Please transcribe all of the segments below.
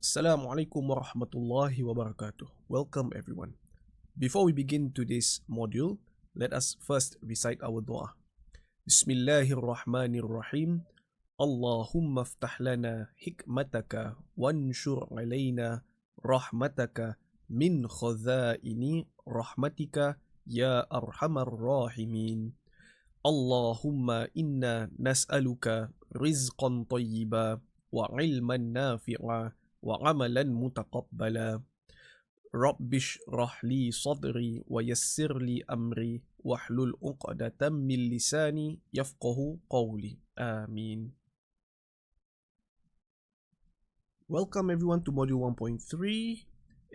Assalamu alaikum wa rahmatullahi wa barakatuh. Welcome everyone. Before we begin today's module, let us first recite our dua. Bismillahirrahmanirrahim. Allahumma aftah lana hikmataka wanshur alayna rahmataka min khazaini rahmatika ya arhamar rahimin. Allahumma inna nas'aluka rizqan tayyiba wa ilman nafi'a wa amalan mutaqabbala. Rabbish rahli sadri wa yassir li amri wahlul uqdatam min lisani yafqahu qawli. Ameen. Welcome everyone to module 1.3,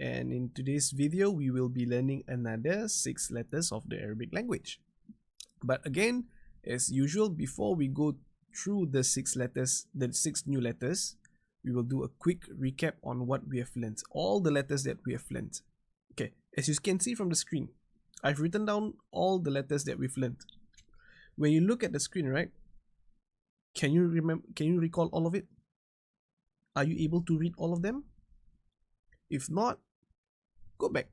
and in today's video we will be learning another 6 letters of the Arabic language. But again, as usual, before we go through the 6 new letters, we will do a quick recap on what we have learned, all the letters that we have learned. Okay, as you can see from the screen, I've written down all the letters that we've learned. When you look at the screen, right, can you recall all of it? Are you able to read all of them? If not, go back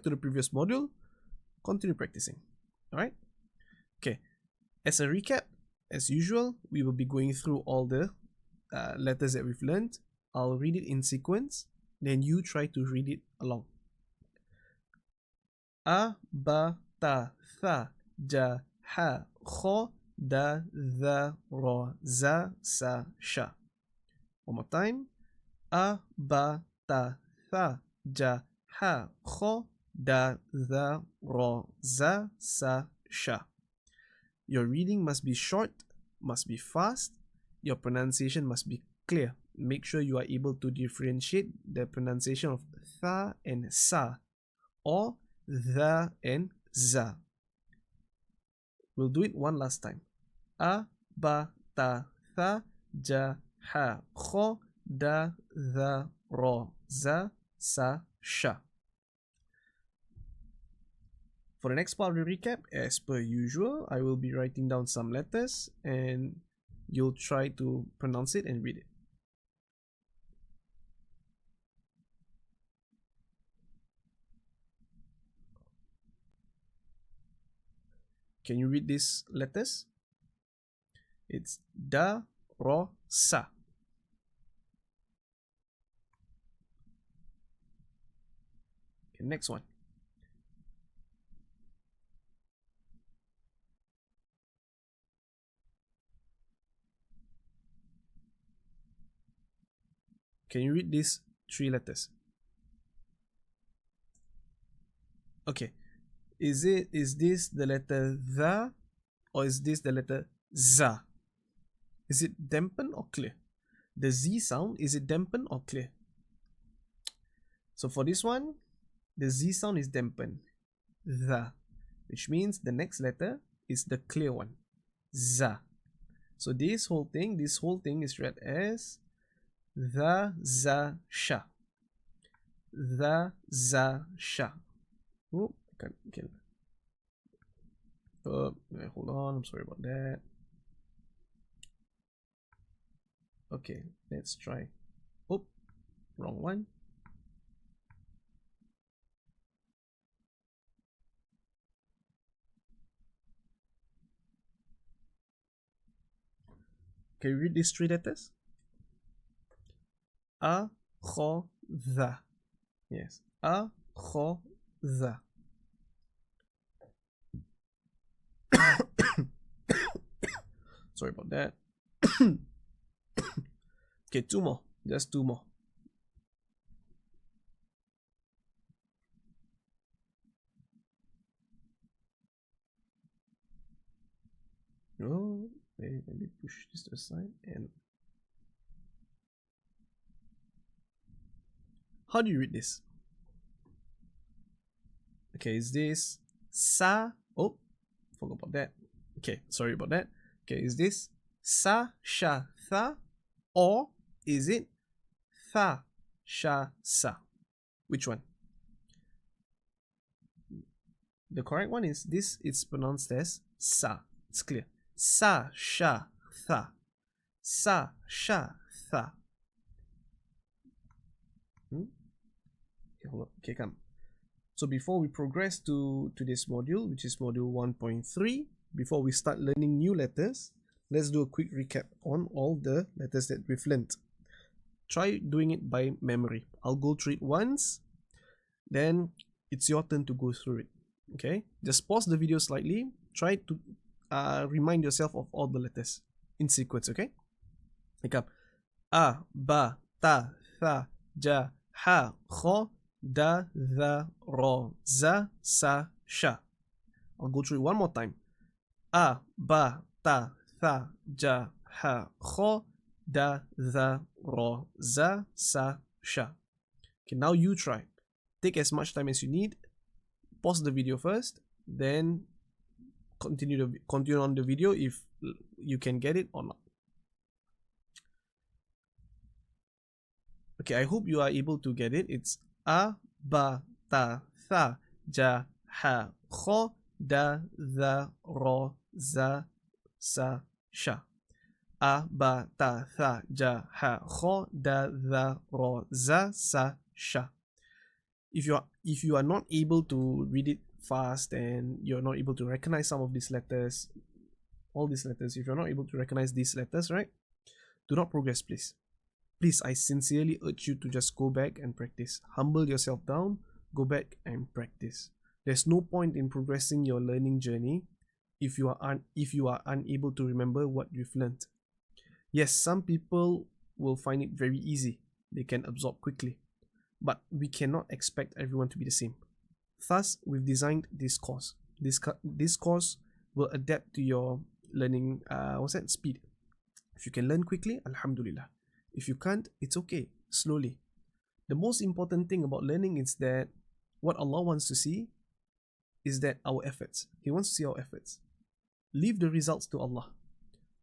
to the previous module, continue practicing. All right. Okay, as a recap, as usual, we will be going through all the letters that we've learned. I'll read it in sequence, then you try to read it along. A, ba, ta, tha, ja, ha, kho, da, dha, ra, za, sa, sha. One more time. A, ba, ta, tha, ja, ha, kho, da, dha, ra, za, sa, sha. Your reading must be short, must be fast. Your pronunciation must be clear. Make sure you are able to differentiate the pronunciation of tha and sa, or tha and za. We'll do it one last time. A, ba, ta, tha, ja, ha, kho, da, dha, ra, za, sa, sha. For the next part of the recap, as per usual, I will be writing down some letters and you'll try to pronounce it and read it. Can you read these letters? It's da, ra, sa. Okay, next one. Can you read these 3 letters? Okay. Is this the letter the, or is this the letter za? Is it dampened or clear? The Z sound, is it dampened or clear? So for this one, the Z sound is dampened. The, which means the next letter is the clear one. Za. So this whole thing is read as the, za, sha. The, za, sha. Oh, I can't kill. Hold on, I'm sorry about that. Okay, let's try. Oh, wrong one. Can you read these 3 letters? A, kho, dha. Yes, a, kho, dha. Sorry about that. Okay, 2 more. Just 2 more. Oh, let me push this to the side. And how do you read this? Okay, is this sa? Oh, forgot about that. Okay, sorry about that. Okay, is this sa, sha, tha, or is it tha, sha, sa? Which one? The correct one is this. It's pronounced as sa. It's clear. Sa, sha, tha. Sa, sha, tha. Okay, hold on. Okay, come. So before we progress to this module, which is module 1.3, before we start learning new letters, let's do a quick recap on all the letters that we've learned. Try doing it by memory. I'll go through it once, then it's your turn to go through it. Okay, just pause the video slightly. Try to remind yourself of all the letters in sequence. Okay, here come. A, ba, ta, tha, ja, ha, kho, da, tha, ro, za, sa, sha. I'll go through it one more time. A, ba, ta, tha, ja, ha, kho, da, tha, ro, za, sa, sha. Okay, now you try. Take as much time as you need. Pause the video first, then continue on the video if you can get it or not. Okay, I hope you are able to get it. It's a, ba, ta, tha, ja, ha, kho, da, tha, ro, za, sa, sha. A, ba, ta, tha, ja, ha, kho, da, tha, ro, za, sa, sha. If you are not able to read it fast and you're not able to recognize some of these letters, all these letters, if you're not able to recognize these letters, right, do not progress, please. Please, I sincerely urge you to just go back and practice. Humble yourself down, go back and practice. There's no point in progressing your learning journey if you are unable to remember what you've learned. Yes, some people will find it very easy. They can absorb quickly. But we cannot expect everyone to be the same. Thus, we've designed this course. This course will adapt to your learning speed. If you can learn quickly, alhamdulillah. If you can't, it's okay, slowly. The most important thing about learning is that what Allah wants to see is that our efforts. He wants to see our efforts. Leave the results to Allah.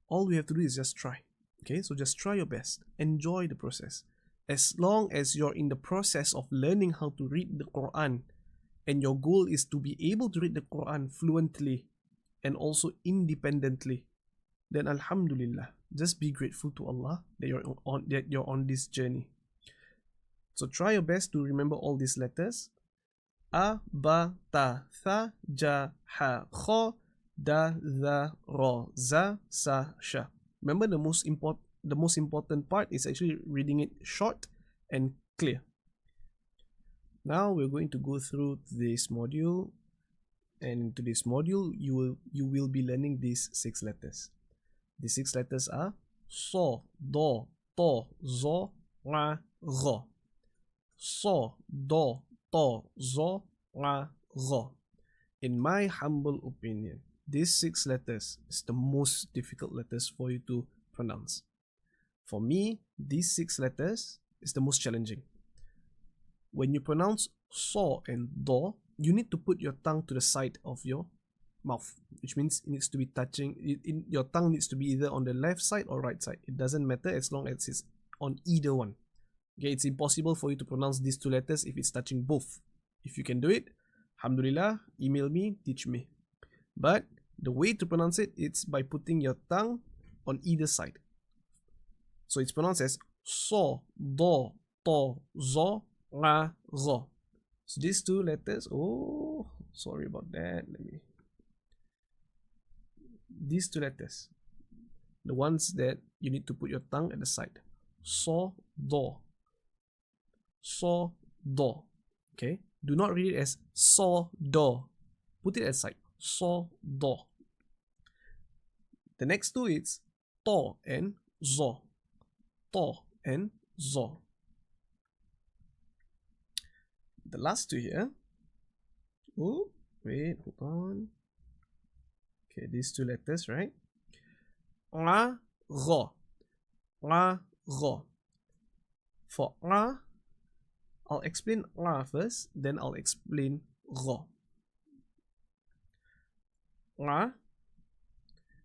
All we have to do is just try. Okay, so just try your best. Enjoy the process. As long as you're in the process of learning how to read the Quran, and your goal is to be able to read the Quran fluently and also independently, then alhamdulillah, just be grateful to Allah that you're on this journey. So try your best to remember all these letters. A, ba, ta, tha, ja, ha, kho, da, tha, ro, za, sa, sha. Remember, the most important part is actually reading it short and clear. Now we're going to go through this module, and to this module you will be learning these 6 letters. The 6 letters are so, do, to, zo, la, ro. So, do, to, zo, la, ro. In my humble opinion, these 6 letters is the most difficult letters for you to pronounce. For me, these 6 letters is the most challenging. When you pronounce so and do, you need to put your tongue to the side of your mouth, which means it needs to be touching, your tongue needs to be either on the left side or right side. It doesn't matter as long as it's on either one. Okay, it's impossible for you to pronounce these 2 letters if it's touching both. If you can do it, alhamdulillah, email me, teach me. But the way to pronounce it, it's by putting your tongue on either side. So it's pronounced as so, do, to, zo, la, ro. So these 2 letters, oh, sorry about that. These 2 letters, the ones that you need to put your tongue at the side. So, do. So, do. Okay? Do not read it as so, do. Put it aside. So, do. The next 2 is to and zo. To and zo. The last 2 here. Oh, wait, hold on. Okay, these 2 letters, right? La, ro. La, ro. For la, I'll explain la first, then I'll explain ro. La.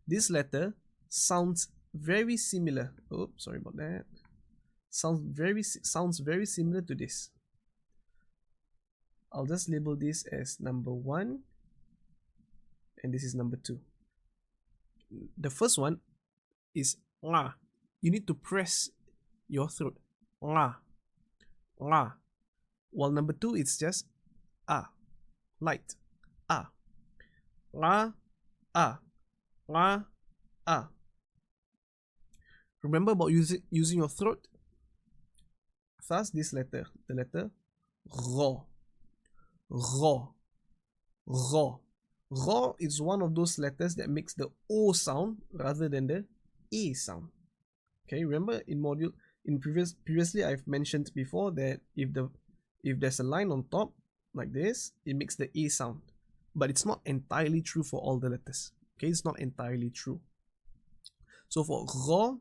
This letter sounds very similar. Oh, sorry about that. Sounds very similar to this. I'll just label this as number 1, and this is number 2. The first one is la. You need to press your throat. La. Ra. While number 2, it's just A. Light. A. Ra. A. Ra. A. Remember about using your throat? Thus, this letter, the letter Ro. Ro. Ro. Ro is one of those letters that makes the O sound rather than the A sound. Okay, remember previously I've mentioned before that if there's a line on top like this, it makes the A sound. But it's not entirely true for all the letters. Okay, it's not entirely true. So for Ro,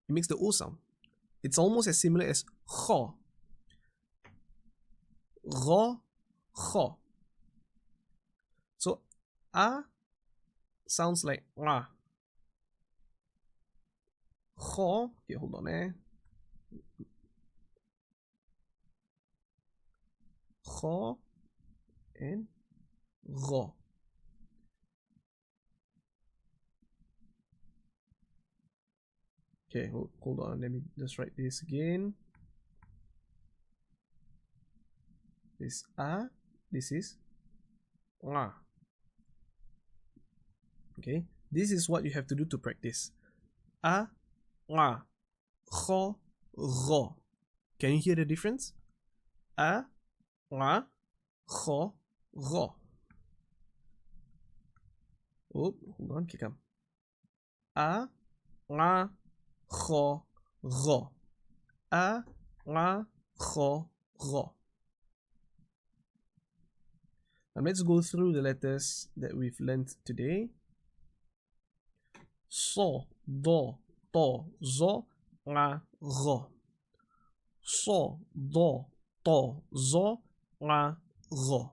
it makes the O sound. It's almost as similar as Kho. Ro, Kho. So A sounds like Ra. Kho, okay, hold on. Kho and Ro. Okay, hold on, let me just write this again. This A, this is Ra. Okay, this is what you have to do to practice. A, Ra, Kho, Ro. Can you hear the difference? A, Ra, Kho, Ro. Oh, hold on, here come. A, Ra, Kho, Ro. A, Ra, Kho, Ro. Now let's go through the letters that we've learned today. So, do, to, zo, ra, ro. So, do, to, zo, ra, ro.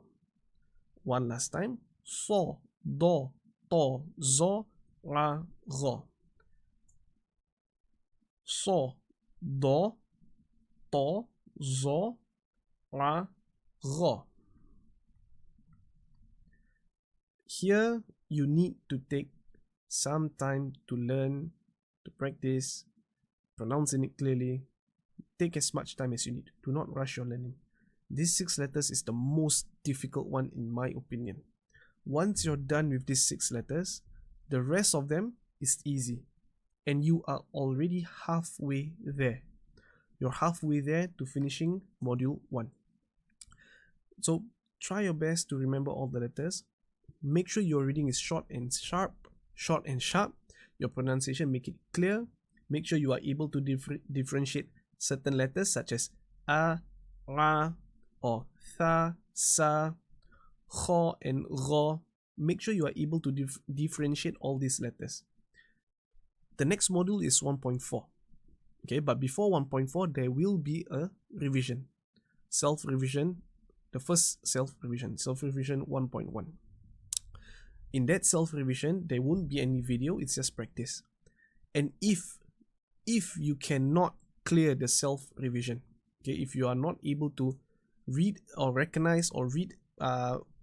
One last time. So, do, to, zo, ra, ro. So, do, to, zo, ra, ro. Here, you need to take some time to learn, to practice, pronouncing it clearly. Take as much time as you need. Do not rush your learning. These 6 letters is the most difficult one in my opinion. Once you're done with these 6 letters, the rest of them is easy. And you are already halfway there. You're halfway there to finishing module 1. So try your best to remember all the letters. Make sure your reading is short and sharp. Your pronunciation, make it clear. Make sure you are able to differentiate certain letters such as A, Ra, or Tha, Sa, Kho, and Ro. Make sure you are able to differentiate all these letters. The next module is 1.4. Okay, but before 1.4, there will be a revision. Self-revision, the first self-revision 1.1. In that self-revision, there won't be any video, it's just practice. And if you cannot clear the self-revision, okay, if you are not able to read or recognize or read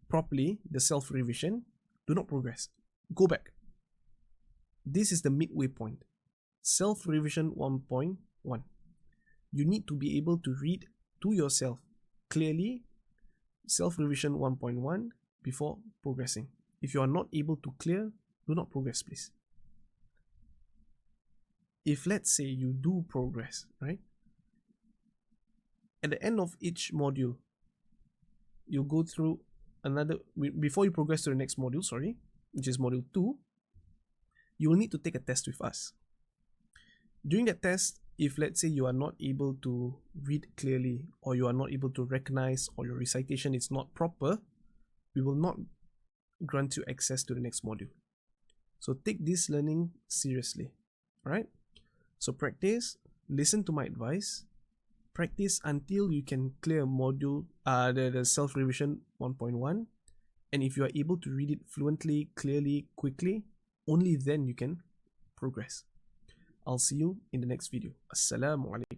properly the self-revision, do not progress. Go back. This is the midway point. Self-revision 1.1. You need to be able to read to yourself clearly self-revision 1.1 before progressing. If you are not able to clear, do not progress, please. If let's say you do progress, right? At the end of each module, you'll go through another, before you progress to the next module, which is module 2, you will need to take a test with us. During that test, if let's say you are not able to read clearly, or you are not able to recognize, or your recitation is not proper, we will not grant you access to the next module. So take this learning seriously. Alright? So practice, listen to my advice, practice until you can clear module the self-revision 1.1, and if you are able to read it fluently, clearly, quickly, only then you can progress. I'll see you in the next video. Assalamu alaikum.